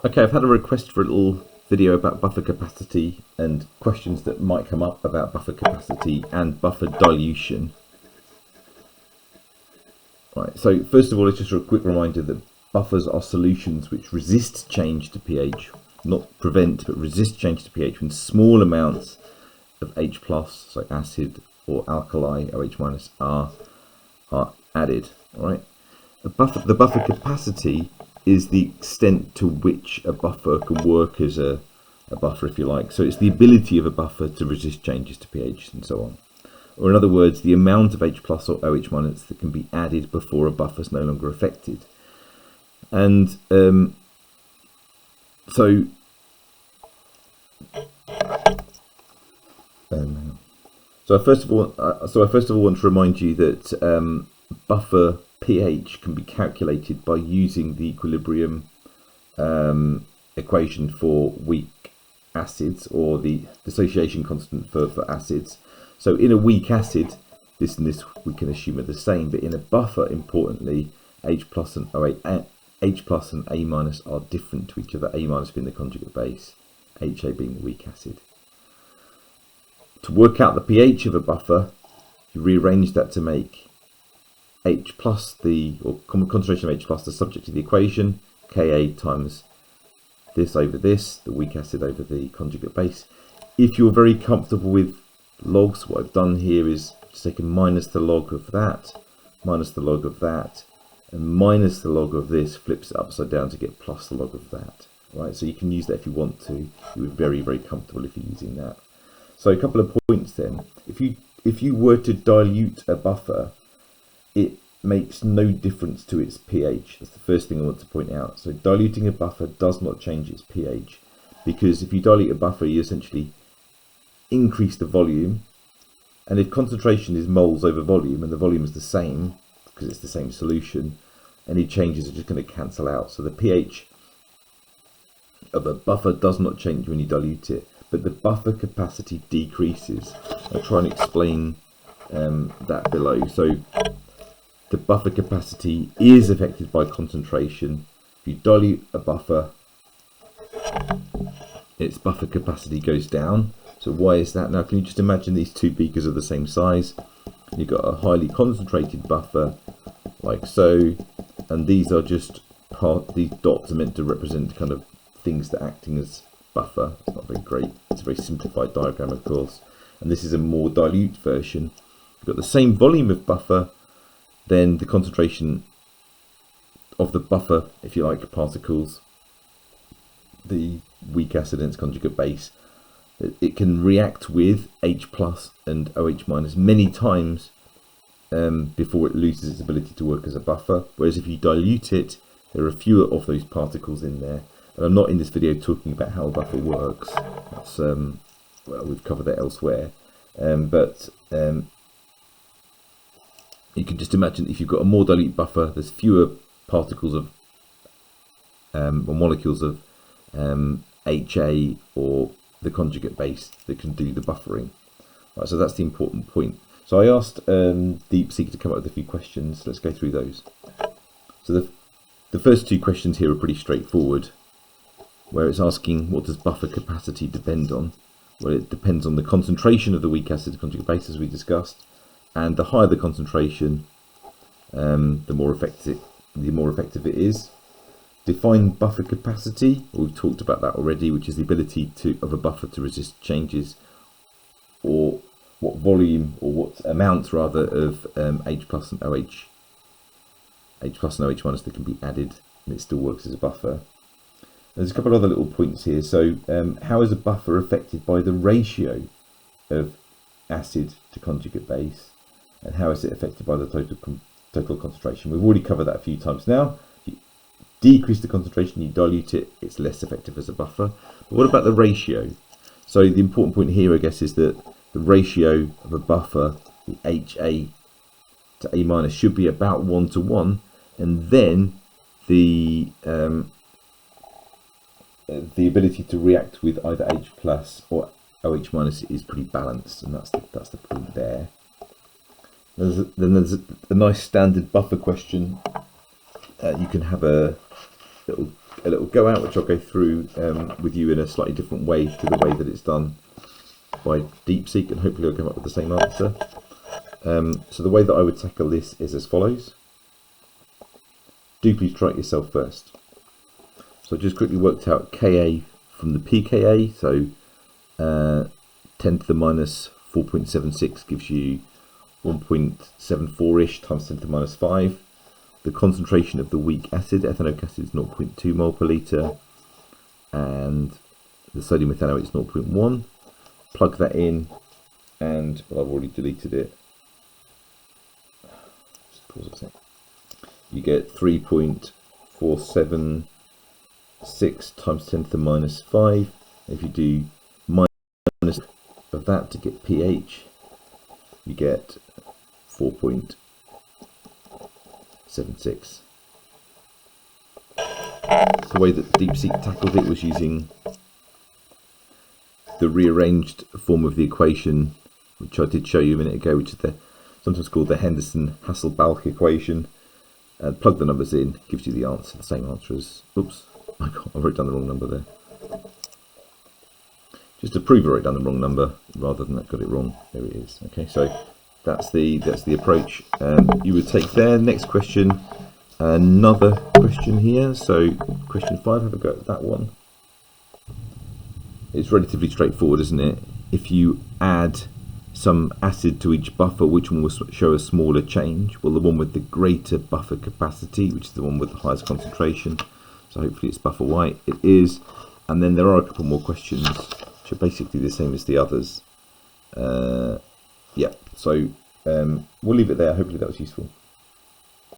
Okay, I've had a request for a little video about buffer capacity and questions that might come up about buffer capacity and buffer dilution. Right, so first of all, it's just a quick reminder that buffers are solutions which resist change to pH, not prevent, but resist change to pH when small amounts of H+, so acid, or alkali, OH- are added. All right. The buffer capacity is the extent to which a buffer can work as a buffer, if you like. So it's the ability of a buffer to resist changes to pH and so on. Or in other words, the amount of H+ or OH- that can be added before a buffer is no longer affected. And so I first of all want to remind you that buffer pH can be calculated by using the equilibrium equation for weak acids, or the dissociation constant for acids. So in a weak acid, this and this we can assume are the same, but in a buffer, importantly, H+ and A- are different to each other, A- being the conjugate base, HA being the weak acid. To work out the pH of a buffer, you rearrange that to make H+, or concentration of H+, the subject of the equation, Ka times this over this, the weak acid over the conjugate base. If you're very comfortable with logs, what I've done here is just taken minus the log of that, minus the log of that, and minus the log of this, flips it upside down to get plus the log of that. Right, so you can use that if you want to. You're very, very comfortable if you're using that. So a couple of points then. If you were to dilute a buffer, it makes no difference to its pH. That's the first thing I want to point out. So diluting a buffer does not change its pH, because if you dilute a buffer, you essentially increase the volume, and if concentration is moles over volume and the volume is the same because it's the same solution, any changes are just going to cancel out. So the pH of a buffer does not change when you dilute it, but the buffer capacity decreases. I'll try and explain that below. So the buffer capacity is affected by concentration. If you dilute a buffer, its buffer capacity goes down. So why is that? Now, can you just imagine these two beakers are the same size? You've got a highly concentrated buffer like so, and these are just these dots are meant to represent kind of things that are acting as buffer. It's not very great. It's a very simplified diagram, of course, and this is a more dilute version. You've got the same volume of buffer, then the concentration of the buffer, if you like, particles, the weak acid and its conjugate base, it can react with H+ and OH- many times before it loses its ability to work as a buffer. Whereas if you dilute it, there are fewer of those particles in there. And I'm not in this video talking about how a buffer works. That's well, we've covered that elsewhere. But you can just imagine if you've got a more dilute buffer, there's fewer particles of or molecules of HA or the conjugate base that can do the buffering. Right, so that's the important point. So I asked DeepSeek to come up with a few questions. Let's go through those. So the first two questions here are pretty straightforward, where it's asking, what does buffer capacity depend on? Well, it depends on the concentration of the weak acid conjugate base, as we discussed, and the higher the concentration, the more effective it is. Define buffer capacity. Well, we've talked about that already, which is the ability of a buffer to resist changes, or what volume, or what amount rather, of H+ and OH, H+ and OH- that can be added, and it still works as a buffer. There's a couple of other little points here. So how is a buffer affected by the ratio of acid to conjugate base, and how is it affected by the total concentration? We've already covered that a few times now. Decrease the concentration, you dilute it, it's less effective as a buffer. But what about the ratio? So the important point here, I guess, is that the ratio of a buffer, the HA to A-, should be about 1:1, and then the ability to react with either H+ or OH- is pretty balanced, and that's the point there. Then there's a nice standard buffer question. You can have a little a little go out, which I'll go through with you in a slightly different way to the way that it's done by DeepSeek, and hopefully I'll come up with the same answer. So the way that I would tackle this is as follows. Do please try it yourself first. So I just quickly worked out Ka from the pKa, so 10 to the minus 4.76 gives you 1.74-ish times 10 to the minus 5. The concentration of the weak acid, ethanoic acid, is 0.2 mole per litre, and the sodium ethanoate is 0.1. Plug that in, and well, I've already deleted it. Just pause a sec. You get 3.476 times 10 to the minus 5. If you do minus of that to get pH, you get 4.76. The way that DeepSeek tackled it was using the rearranged form of the equation, which I did show you a minute ago, which is sometimes called the Henderson-Hasselbalch equation. Plug the numbers in, gives you the answer, the same answer as, oops, I wrote down the wrong number there. Just to prove I wrote down the wrong number, rather than I got it wrong, there it is. Okay, so that's the approach you would take there. Next question, another question here. So question 5, have a go at that one. It's relatively straightforward, isn't it? If you add some acid to each buffer, which one will show a smaller change? Well, the one with the greater buffer capacity, which is the one with the highest concentration. So hopefully it's buffer white. It is. And then there are a couple more questions which are basically the same as the others. Yeah, so we'll leave it there. Hopefully that was useful.